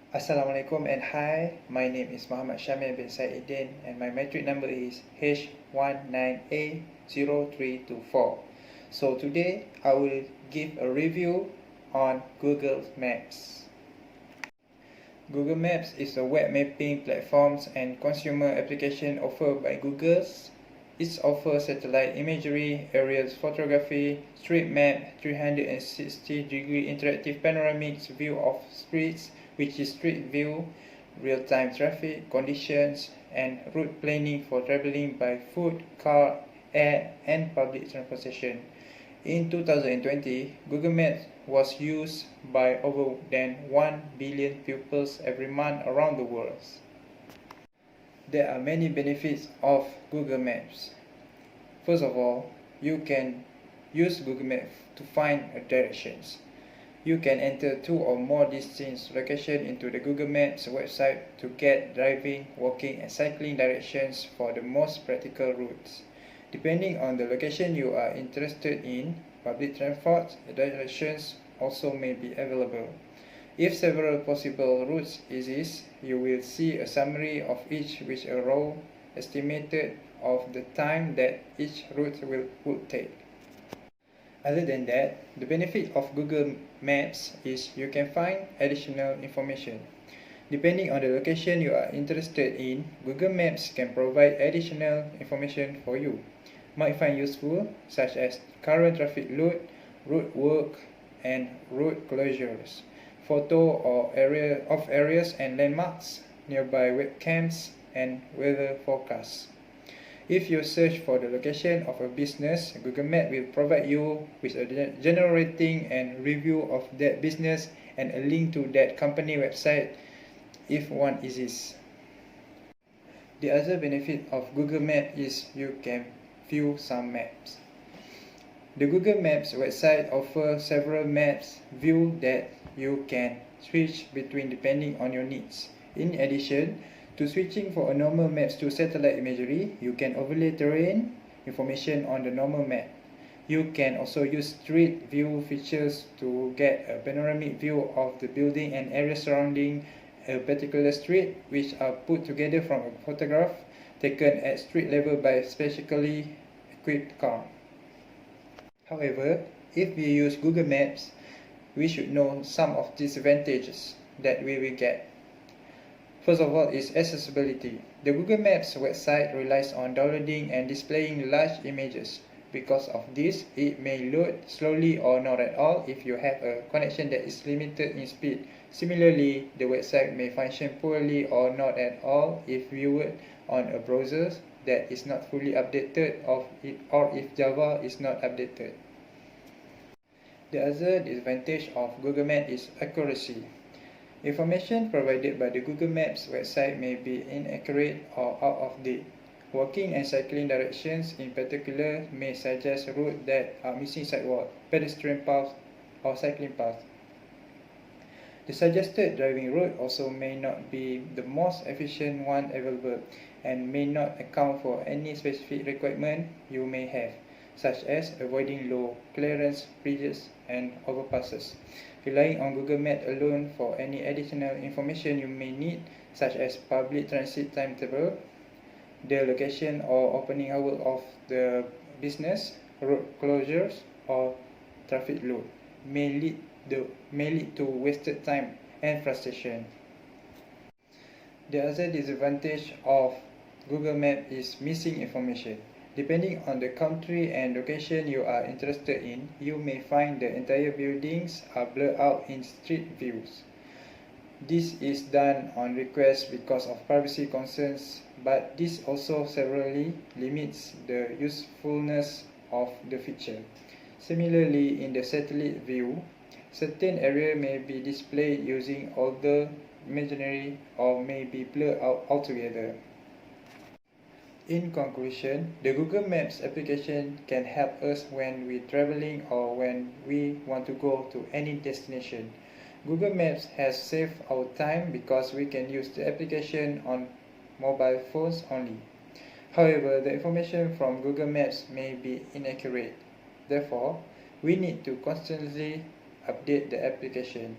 Assalamualaikum and hi, my name is Muhammad Syamil bin Saidin and my metric number is H19A0324. So today I will give a review on Google Maps. Google Maps is a web mapping platform and consumer application offered by Google. It offers satellite imagery, aerial photography, street map, 360-degree interactive panoramic view of streets, which is street view, real-time traffic conditions, and route planning for traveling by foot, car, air, and public transportation. In 2020, Google Maps was used by over than 1 billion pupils every month around the world. There are many benefits of Google Maps. First of all, you can use Google Maps to find directions. You can enter 2 or more distinct locations into the Google Maps website to get driving, walking, and cycling directions for the most practical routes. Depending on the location you are interested in, public transport directions also may be available. If several possible routes exist, you will see a summary of each with a rough estimate of the time that each route would take. Other than that, the benefit of Google Maps is you can find additional information. Depending on the location you are interested in, Google Maps can provide additional information for you. Might find useful, such as current traffic route work, and route closures. Photo or areas and landmarks, nearby webcams, and weather forecasts. If you search for the location of a business, Google Maps will provide you with a general rating and review of that business and a link to that company website if one exists. The other benefit of Google Maps is you can view some maps. The Google Maps website offers several maps view that you can switch between depending on your needs. In addition to switching from a normal maps to satellite imagery, you can overlay terrain information on the normal map. You can also use street view features to get a panoramic view of the building and area surrounding a particular street, which are put together from a photograph taken at street level by a specially equipped car. However, if we use Google Maps, we should know some of disadvantages that we will get. First of all is accessibility. The Google Maps website relies on downloading and displaying large images. Because of this, it may load slowly or not at all if you have a connection that is limited in speed. Similarly, the website may function poorly or not at all if viewed on a browser that is not fully updated or if Java is not updated. The other disadvantage of Google Maps is accuracy. Information provided by the Google Maps website may be inaccurate or out of date. Walking and cycling directions in particular may suggest routes that are missing sidewalk, pedestrian paths, or cycling paths. The suggested driving route also may not be the most efficient one available and may not account for any specific requirement you may have, such as avoiding low clearance bridges and overpasses. Relying on Google Maps alone for any additional information you may need, such as public transit timetable, the location or opening hour of the business, road closures, or traffic load, may lead to wasted time and frustration. The other disadvantage of Google Maps is missing information. Depending on the country and location you are interested in, you may find the entire buildings are blurred out in street views. This is done on request because of privacy concerns, but this also severely limits the usefulness of the feature. Similarly, in the satellite view, certain areas may be displayed using older imagery or may be blurred out altogether. In conclusion, the Google Maps application can help us when we're traveling or when we want to go to any destination. Google Maps has saved our time because we can use the application on mobile phones only. However, the information from Google Maps may be inaccurate. Therefore, we need to constantly update the application.